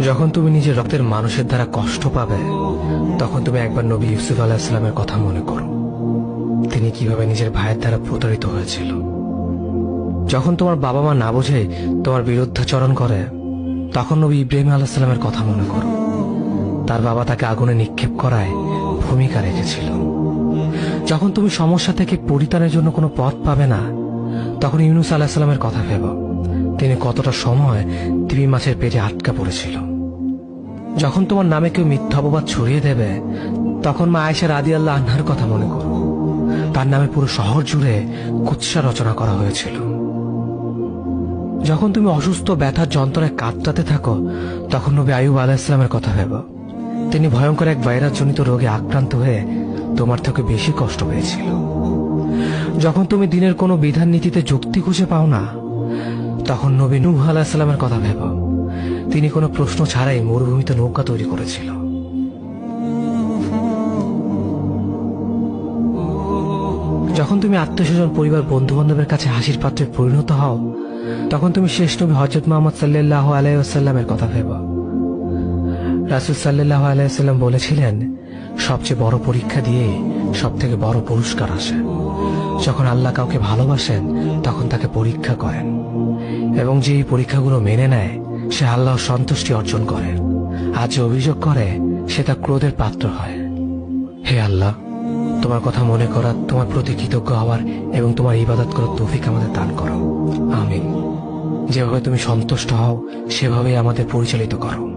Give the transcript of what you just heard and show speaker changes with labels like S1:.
S1: যখন তুমি নিজের রক্তের মানুষের দ্বারা কষ্ট পাবে, তখন তুমি একবার নবী ইউসুফ আলাইহিস সালামের কথা মনে করো। তিনি কিভাবে নিজের ভাইয়ের দ্বারা প্রতারিত হয়েছিল। যখন তোমার বাবা মা না বুঝে তোমার বিরুদ্ধাচরণ করে, তখন নবী ইব্রাহিম আলাইহিস সালামের কথা মনে করো। তার বাবা তাকে আগুনে নিক্ষেপ করায় ভূমিকা রেখেছিল। যখন তুমি সমস্যা থেকে পরিত্রাণের জন্য কোনো পথ পাবে না, তখন ইউনূস আলাইহিস সালামের কথা ভেবো। তিনি কতটা সময় তিমি মাছের পেটে আটকা পড়েছিল। যখন তোমার নামে কেউ মিথ্যা অপবাদ ছড়িয়ে দেবে, তখন মা আয়েশা রাদিয়াল্লাহু আনহার কথা মনে করো। তার নামে পুরো শহর জুড়ে কুৎসা রচনা করা হয়েছিল। যখন তুমি অসুস্থ ব্যথার যন্ত্রণায় কাতরাতে থাকো, তখন নবী আইয়ুব আলাইহিস সালামের কথা ভেবো। তিনি ভয়ঙ্কর এক ভাইরাসজনিত রোগে আক্রান্ত হয়ে তোমার থেকে বেশি কষ্ট পেয়েছিল। যখন তুমি দিনের কোনো বিধান নীতিতে যুক্তি খুঁজে পাও না, তখন নবী নূহ আলাইহিস সালামের কথা ভেবো। তিনি কোনো প্রশ্ন ছাড়াই মরুভূমিতে নৌকা তৈরি করেছিল। যখন তুমি আত্মীয়স্বজন, পরিবার, বন্ধু বান্ধবের কাছে হাসির পাত্রে পরিণত হও, তখন তুমি শেষ নবী হযরত মুহাম্মদ সাল্লাল্লাহু আলাইহি ওয়াসাল্লামের কথা ভেবো। রাসূল সাল্লাল্লাহু আলাইহি ওয়াসাল্লাম বলেছিলেন, সবচেয়ে বড় পরীক্ষা দিয়ে সব থেকে বড় পুরস্কার আসে। যখন আল্লাহ কাউকে ভালোবাসেন, তখন তাকে পরীক্ষা করেন, এবং যে এই পরীক্ষাগুলো মেনে নেয়, সে আল্লাহর সন্তুষ্টি অর্জন করে। আর যে অভিযোগ করে, সে তার ক্রোধের পাত্র হয়। হে আল্লাহ, তোমার কথা মনে করা, তোমার প্রতি কৃতজ্ঞ হওয়ার এবং তোমার ইবাদত করার তৌফিক আমাদের দান করো। আমিন। যেভাবে তুমি সন্তুষ্ট হও, সেভাবেই আমাদের পরিচালিত করো।